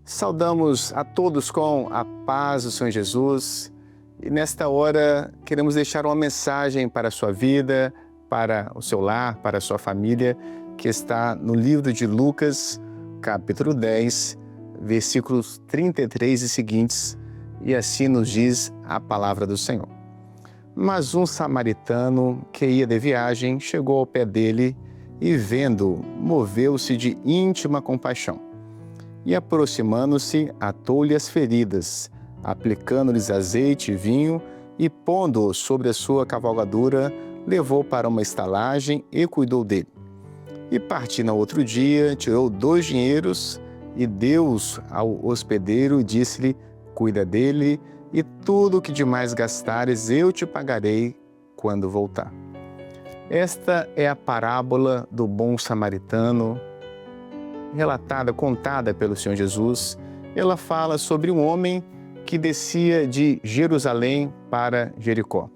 Saudamos a todos com a paz do Senhor Jesus e nesta hora queremos deixar uma mensagem para a sua vida, para o seu lar, para a sua família, que está no livro de Lucas, capítulo 10, versículos 33 e seguintes, e assim nos diz a palavra do Senhor. Mas um samaritano que ia de viagem chegou ao pé dele e, vendo-o, moveu-se de íntima compaixão. E, aproximando-se, atou-lhe as feridas, aplicando-lhes azeite e vinho, e, pondo-o sobre a sua cavalgadura, levou para uma estalagem e cuidou dele. E, partindo ao outro dia, tirou 2 dinheiros e deu-os ao hospedeiro e disse-lhe: cuida dele, e tudo o que demais gastares eu te pagarei quando voltar. Esta é a parábola do bom samaritano, relatada, contada pelo Senhor Jesus. Ela fala sobre um homem que descia de Jerusalém para Jericó.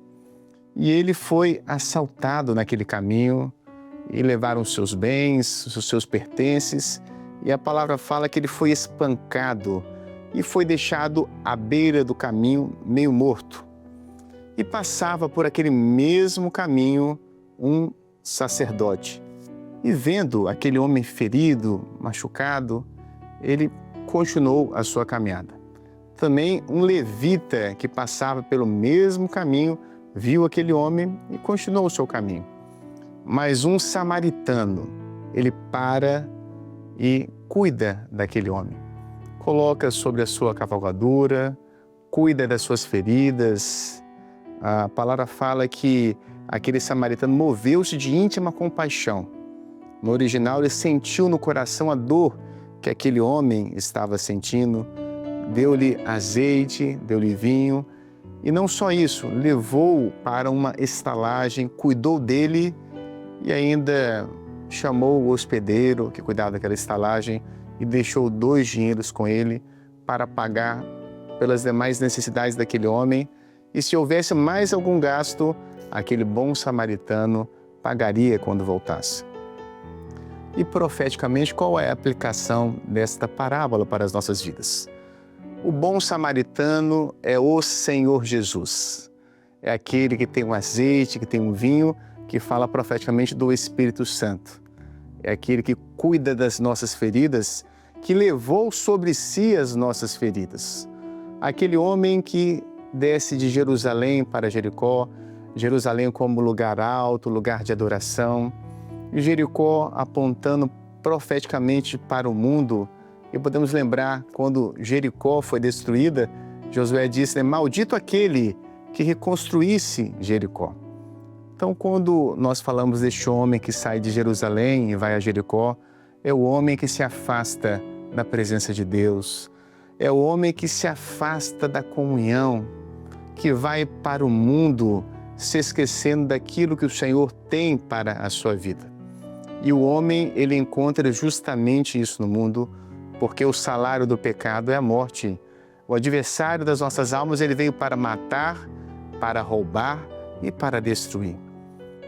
E ele foi assaltado naquele caminho e levaram os seus bens, os seus pertences, e a palavra fala que ele foi espancado e foi deixado à beira do caminho, meio morto. E passava por aquele mesmo caminho um sacerdote. E vendo aquele homem ferido, machucado, ele continuou a sua caminhada. Também um levita que passava pelo mesmo caminho, viu aquele homem e continuou o seu caminho. Mas um samaritano, ele para e cuida daquele homem. Coloca sobre a sua cavalgadura, cuida das suas feridas. A palavra fala que aquele samaritano moveu-se de íntima compaixão. No original, ele sentiu no coração a dor que aquele homem estava sentindo, deu-lhe azeite, deu-lhe vinho, e não só isso, levou-o para uma estalagem, cuidou dele e ainda chamou o hospedeiro que cuidava daquela estalagem e deixou 2 dinheiros com ele para pagar pelas demais necessidades daquele homem, e se houvesse mais algum gasto, aquele bom samaritano pagaria quando voltasse. E profeticamente, qual é a aplicação desta parábola para as nossas vidas? O bom samaritano é o Senhor Jesus. É aquele que tem um azeite, que tem um vinho, que fala profeticamente do Espírito Santo. É aquele que cuida das nossas feridas, que levou sobre si as nossas feridas. Aquele homem que desce de Jerusalém para Jericó, Jerusalém como lugar alto, lugar de adoração, Jericó apontando profeticamente para o mundo. E podemos lembrar, quando Jericó foi destruída, Josué disse, maldito aquele que reconstruísse Jericó. Então, quando nós falamos deste homem que sai de Jerusalém e vai a Jericó, é o homem que se afasta da presença de Deus, é o homem que se afasta da comunhão, que vai para o mundo se esquecendo daquilo que o Senhor tem para a sua vida. E o homem, ele encontra justamente isso no mundo, porque o salário do pecado é a morte. O adversário das nossas almas, ele veio para matar, para roubar e para destruir.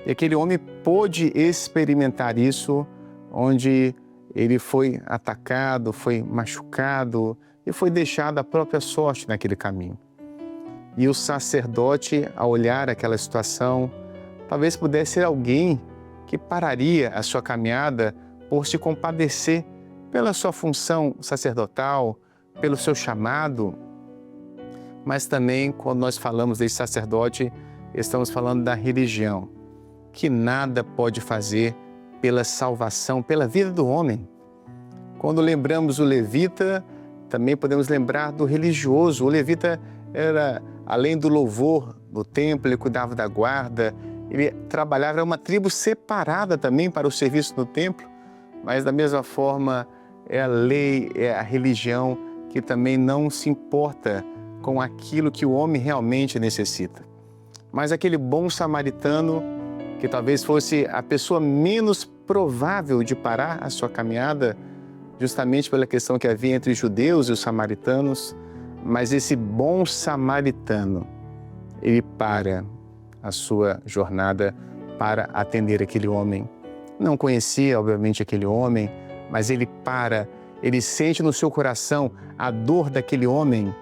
E aquele homem pôde experimentar isso, onde ele foi atacado, foi machucado e foi deixado à própria sorte naquele caminho. E o sacerdote, ao olhar aquela situação, talvez pudesse ser alguém que pararia a sua caminhada por se compadecer pela sua função sacerdotal, pelo seu chamado. Mas também, quando nós falamos desse sacerdote, estamos falando da religião, que nada pode fazer pela salvação, pela vida do homem. Quando lembramos o levita, também podemos lembrar do religioso. O levita era, além do louvor do templo, ele cuidava da guarda, ele trabalhava, era uma tribo separada também para o serviço no templo, mas da mesma forma é a lei, é a religião que também não se importa com aquilo que o homem realmente necessita. Mas aquele bom samaritano, que talvez fosse a pessoa menos provável de parar a sua caminhada, justamente pela questão que havia entre os judeus e os samaritanos, mas esse bom samaritano, ele para a sua jornada para atender aquele homem. Não conhecia, obviamente, aquele homem, mas ele para Ele sente no seu coração a dor daquele homem.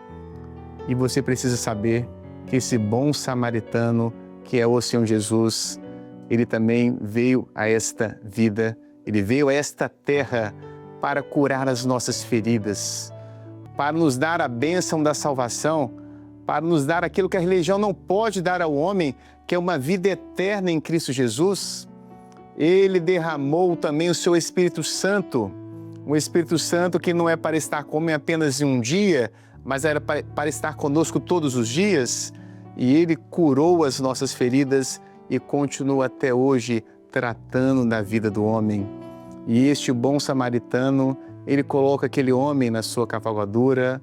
E você precisa saber que esse bom samaritano, que é o Senhor Jesus, ele também veio a esta vida, ele veio a esta terra para curar as nossas feridas, para nos dar a bênção da salvação, para nos dar aquilo que a religião não pode dar ao homem, que é uma vida eterna em Cristo Jesus. Ele derramou também o seu Espírito Santo, um Espírito Santo que não é para estar comigo apenas em um dia, mas era para estar conosco todos os dias. E ele curou as nossas feridas e continua até hoje tratando da vida do homem. E este bom samaritano, ele coloca aquele homem na sua cavalgadura,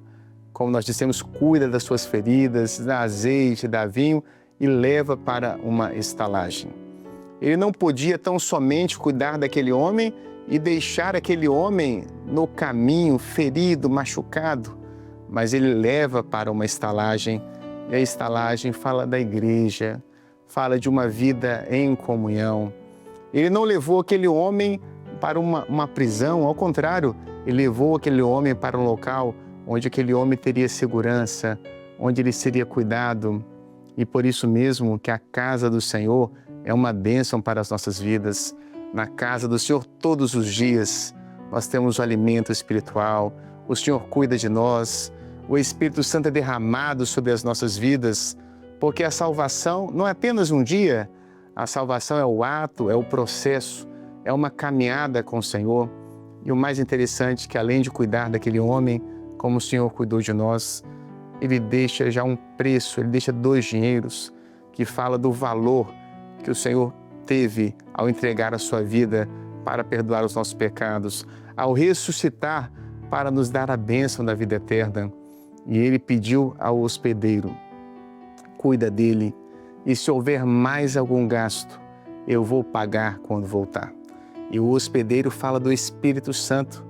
como nós dissemos, cuida das suas feridas, dá azeite, dá vinho e leva para uma estalagem. Ele não podia tão somente cuidar daquele homem e deixar aquele homem no caminho, ferido, machucado, mas ele leva para uma estalagem, e a estalagem fala da igreja, fala de uma vida em comunhão. Ele não levou aquele homem para uma prisão, ao contrário, ele levou aquele homem para um local onde aquele homem teria segurança, onde ele seria cuidado. E por isso mesmo que a casa do Senhor é uma bênção para as nossas vidas. Na casa do Senhor, todos os dias, nós temos o alimento espiritual, o Senhor cuida de nós, o Espírito Santo é derramado sobre as nossas vidas, porque a salvação não é apenas um dia, a salvação é o ato, é o processo, é uma caminhada com o Senhor. E o mais interessante é que, além de cuidar daquele homem, como o Senhor cuidou de nós, ele deixa já um preço, ele deixa 2 dinheiros, que fala do valor que o Senhor teve ao entregar a sua vida para perdoar os nossos pecados, ao ressuscitar para nos dar a bênção da vida eterna. E ele pediu ao hospedeiro: cuida dele, e se houver mais algum gasto, eu vou pagar quando voltar. E o hospedeiro fala do Espírito Santo,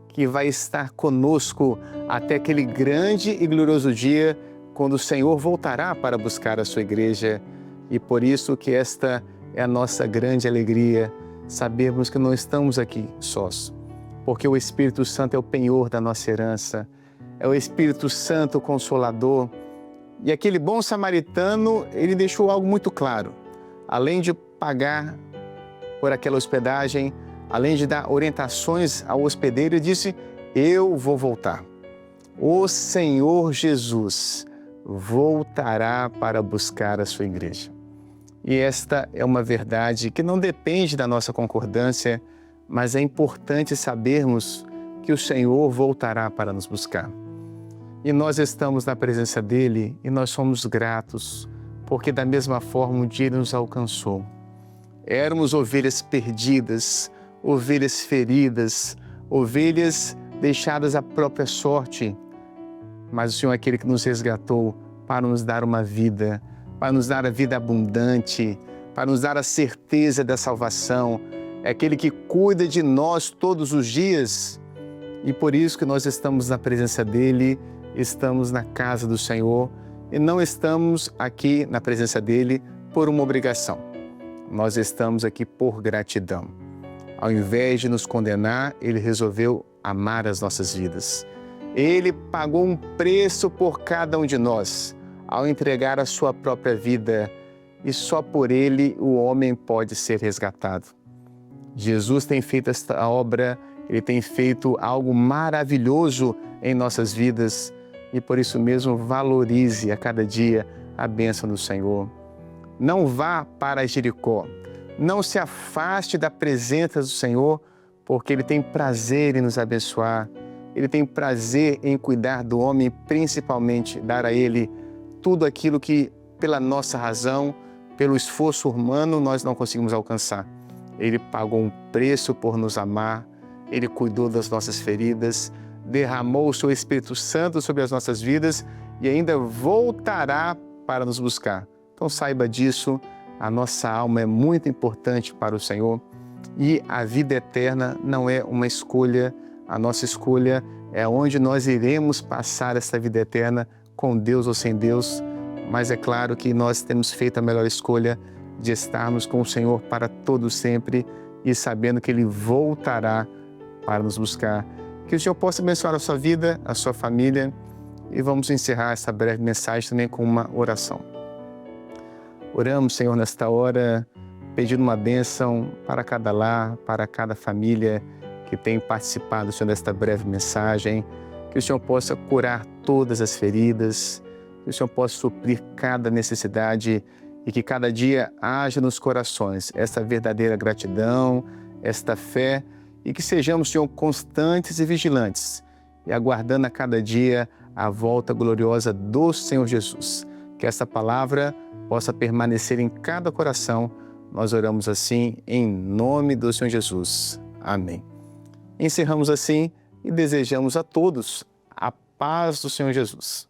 que vai estar conosco até aquele grande e glorioso dia, quando o Senhor voltará para buscar a sua igreja. E por isso que esta é a nossa grande alegria, sabermos que não estamos aqui sós, porque o Espírito Santo é o penhor da nossa herança, é o Espírito Santo Consolador. E aquele bom samaritano, ele deixou algo muito claro. Além de pagar por aquela hospedagem, além de dar orientações ao hospedeiro, ele disse: eu vou voltar. O Senhor Jesus voltará para buscar a sua igreja. E esta é uma verdade que não depende da nossa concordância, mas é importante sabermos que o Senhor voltará para nos buscar. E nós estamos na presença dele e nós somos gratos, porque da mesma forma um dia ele nos alcançou. Éramos ovelhas perdidas, ovelhas feridas, ovelhas deixadas à própria sorte, mas o Senhor é aquele que nos resgatou para nos dar uma vida, para nos dar a vida abundante, para nos dar a certeza da salvação. É aquele que cuida de nós todos os dias. E por isso que nós estamos na presença dele, estamos na casa do Senhor e não estamos aqui na presença dele por uma obrigação. Nós estamos aqui por gratidão. Ao invés de nos condenar, ele resolveu amar as nossas vidas. Ele pagou um preço por cada um de nós, ao entregar a sua própria vida, e só por ele o homem pode ser resgatado. Jesus tem feito esta obra, ele tem feito algo maravilhoso em nossas vidas, e por isso mesmo valorize a cada dia a bênção do Senhor. Não vá para Jericó, não se afaste da presença do Senhor, porque ele tem prazer em nos abençoar, ele tem prazer em cuidar do homem, principalmente dar a ele tudo aquilo que, pela nossa razão, pelo esforço humano, nós não conseguimos alcançar. Ele pagou um preço por nos amar, ele cuidou das nossas feridas, derramou o seu Espírito Santo sobre as nossas vidas e ainda voltará para nos buscar. Então saiba disso, a nossa alma é muito importante para o Senhor e a vida eterna não é uma escolha, a nossa escolha é onde nós iremos passar essa vida eterna, com Deus ou sem Deus, mas é claro que nós temos feito a melhor escolha de estarmos com o Senhor para todo sempre e sabendo que ele voltará para nos buscar. Que o Senhor possa abençoar a sua vida, a sua família. E vamos encerrar essa breve mensagem também com uma oração. Oramos, Senhor, nesta hora, pedindo uma bênção para cada lar, para cada família que tem participado, Senhor, desta breve mensagem. Que o Senhor possa curar todas as feridas, que o Senhor possa suprir cada necessidade e que cada dia haja nos corações esta verdadeira gratidão, esta fé e que sejamos, Senhor, constantes e vigilantes e aguardando a cada dia a volta gloriosa do Senhor Jesus. Que essa palavra possa permanecer em cada coração. Nós oramos assim em nome do Senhor Jesus. Amém. Encerramos assim e desejamos a todos a paz do Senhor Jesus.